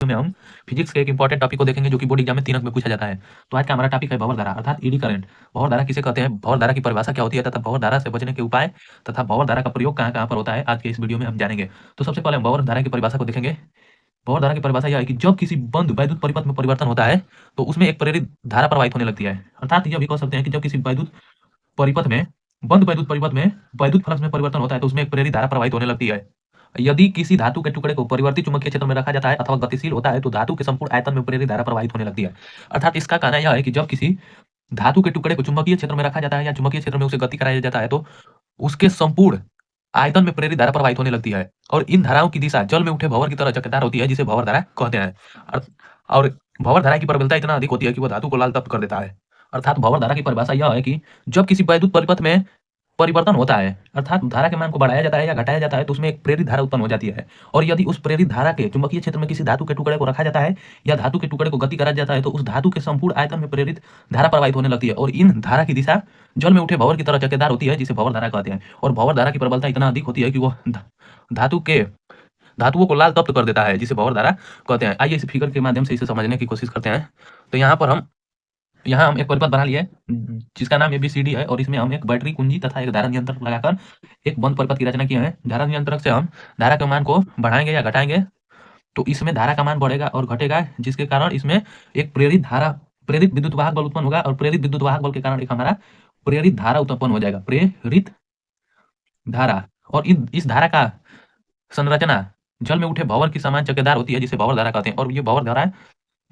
में हम फिजिक्स के एक इंपॉर्टेंट टॉपिक को देखेंगे जो कि बोर्ड एग्जाम में 3 अंक में पूछा जाता है। तो आज का हमारा टॉपिक है भंवर धारा अर्थात ईडी करंट। भंवर धारा किसे कहते हैं, भंवर धारा की परिभाषा क्या होती है तथा भंवर धारा से बचने के उपाय तथा भंवर धारा का प्रयोग कहाँ-कहाँ पर होता है, आज के इस वीडियो में हम जानेंगे। तो सबसे पहले हम भंवर धारा की परिभाषा को देखेंगे। भंवर धारा की परिभाषा यह है कि जब किसी बंद वैद्युत परिपथ में परिवर्तन होता है तो उसमें एक प्रेरित धारा प्रवाहित होने लगती है। अर्थात यह भी कह सकते हैं कि जब किसी वैद्युत परिपथ में बंद वैद्युत परिपथ में वैद्युत फ्लक्स में परिवर्तन होता है तो उसमें एक प्रेरित धारा प्रवाहित होने लगती है। यदि किसी धातु के टुकड़े को परिवर्तित चुंबकीय क्षेत्र में रखा जाता है अथवा गतिशील होता है तो धातु के संपूर्ण आयतन में प्रेरित धारा प्रवाहित होने लगती है। अर्थात इसका कहना यह है कि जब किसी धातु के टुकड़े को चुंबकीय क्षेत्र में रखा जाता है या चुंबकीय क्षेत्र में उसे गति कराया जाता है तो उसके संपूर्ण आयतन में प्रेरित धारा प्रवाहित होने लगती है और इन धाराओं की दिशा जल में उठे भंवर की तरह चक्करदार होती है जिसे भंवर धारा कहते हैं। और भंवर धारा की प्रबलता इतना अधिक होती है कि वह धातु को लाल तप्त कर देता है। अर्थात भंवर धारा की परिभाषा यह है कि जब किसी वैद्युत परिपथ में परिवर्तन होता है अर्थात धारा के मान को बढ़ाया जाता है या घटाया जाता है तो उसमें एक प्रेरित धारा उत्पन्न हो जाती है। और यदि उस प्रेरित धारा के चुंबकीय क्षेत्र में किसी धातु के टुकड़े को रखा जाता है या धातु के टुकड़े को गति कराया जाता है तो उस धातु के संपूर्ण आयतन में प्रेरित धारा प्रवाहित होने लगती है और इन धारा की दिशा जल में उठे भंवर की तरह चक्करदार होती है जिसे भंवर धारा कहते हैं। और भंवर धारा की प्रबलता इतना अधिक होती है कि वह धातुओं को लाल तप्त कर देता है जिसे भंवर धारा कहते हैं। आइए इस फिगर के माध्यम से इसे समझने की कोशिश करते हैं। तो यहाँ हम एक परिपथ बना लिए जिसका नाम ABCD है और इसमें हम एक बैटरी कुंजी तथा एक धारा नियंत्रक लगाकर एक बंद परिपथ की रचना किए हैं। धारा नियंत्रक से हम धारा के मान को बढ़ाएंगे या घटाएंगे तो इसमें धारा का मान बढ़ेगा और घटेगा जिसके कारण इसमें एक प्रेरित विद्युत वाहक बल उत्पन्न होगा और प्रेरित विद्युत वाहक बल के कारण एक हमारा प्रेरित धारा उत्पन्न हो जाएगा, प्रेरित धारा। और इस धारा का संरचना जल में उठे भंवर की समान चक्करदार होती है जिसे भंवर धारा कहते हैं। और ये भंवर धारा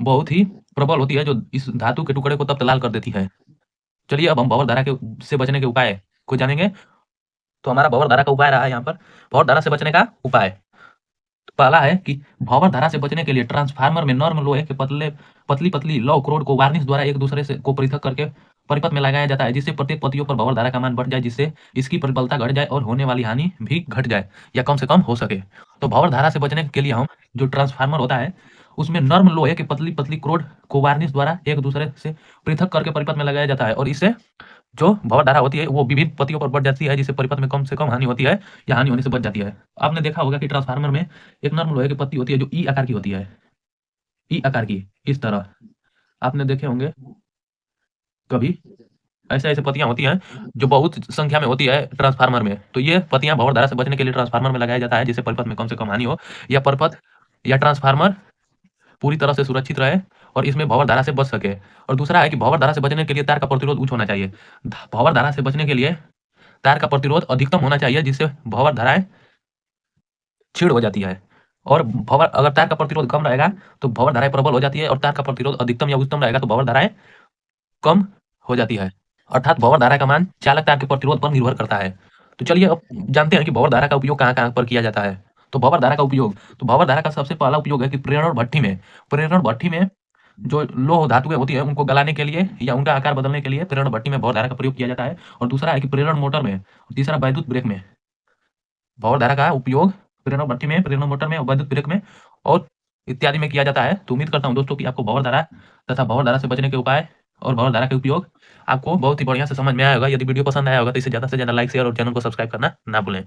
बहुत ही प्रबल होती है जो इस धातु के टुकड़े को तप्त लाल कर देती है। चलिए अब हम भंवर धारा के से बचने के उपाय को जानेंगे। तो हमारा भंवर धारा का उपाय रहा है यहाँ पर भंवर धारा से बचने का उपाय। तो पहला है कि भंवर धारा से बचने के लिए ट्रांसफार्मर में नॉर्मल लोहे के पतली पतली लौह क्रोड को वार्निश द्वारा एक दूसरे से को पृथक करके परिपथ में लगाया जाता है जिससे प्रत्येक पत्तियों पर भंवर धारा का मान बढ़ जाए जिससे इसकी प्रबलता घट जाए और होने वाली हानि भी घट जाए या कम से कम हो सके। तो भंवर धारा से बचने के लिए हम जो ट्रांसफार्मर होता है उसमें नर्म लोहे की पतली पतली क्रोड को वार्निश द्वारा एक दूसरे से पृथक करके परिपथ में लगाया जाता है और इससे जो भंवर धारा होती है वो विभिन्न पत्तियों पर बढ़ जाती है जिससे परिपथ में कम से कम हानि होती है या हानि होने से बच जाती है। आपने देखा होगा कि ट्रांसफार्मर में एक नर्म लोहे की पत्ती होती है जो ई आकार की होती है, ई आकार की इस तरह आपने देखे होंगे कभी। ऐसे ऐसे पत्तियां होती हैं जो बहुत संख्या में होती है ट्रांसफार्मर में। तो ये पत्तियां भंवर धारा से बचने के लिए ट्रांसफार्मर में लगाया जाता है जिससे परिपथ में कम से कम हानि हो या परिपथ या ट्रांसफार्मर पूरी तरह से सुरक्षित रहे और इसमें भंवर धारा से बच सके। और दूसरा है कि भंवर धारा से बचने के लिए तार का प्रतिरोध उच्च होना चाहिए। भंवर धारा से बचने के लिए तार का प्रतिरोध अधिकतम होना चाहिए जिससे भंवर धाराएं क्षीण हो जाती है। और भंवर अगर तार का प्रतिरोध कम रहेगा तो भंवर धाराएं प्रबल हो जाती है और तार का प्रतिरोध अधिकतम या उच्चतम रहेगा तो भंवर धाराएं कम हो जाती है। अर्थात भंवर धारा का मान चालक तार के प्रतिरोध पर निर्भर करता है। तो चलिए अब जानते हैं कि भंवर धारा का उपयोग कहाँ-कहाँ पर किया जाता है। तो भंवर धारा का उपयोग, तो भंवर धारा का सबसे पहला उपयोग है कि प्रेरण भट्ठी में जो लौह धातुएं होती है उनको गलाने के लिए या उनका आकार बदलने के लिए प्रेरण भट्ठी में भंवर धारा का प्रयोग किया जाता है। और दूसरा है कि प्रेरण मोटर में, तीसरा वैद्युत ब्रेक में भंवर धारा का उपयोग प्रेरण भट्ठी में, प्रेरण मोटर में और वैद्युत ब्रेक में और इत्यादि में किया जाता है। तो उम्मीद करता हूँ दोस्तों कि आपको भंवर धारा तथा भंवर धारा से बचने के उपाय और भंवर धारा के उपयोग आपको बहुत ही बढ़िया से समझ में आया होगा। यदि वीडियो पसंद आया होगा तो इसे ज़्यादा से ज़्यादा लाइक शेयर और चैनल को सब्सक्राइब करना ना भूलें।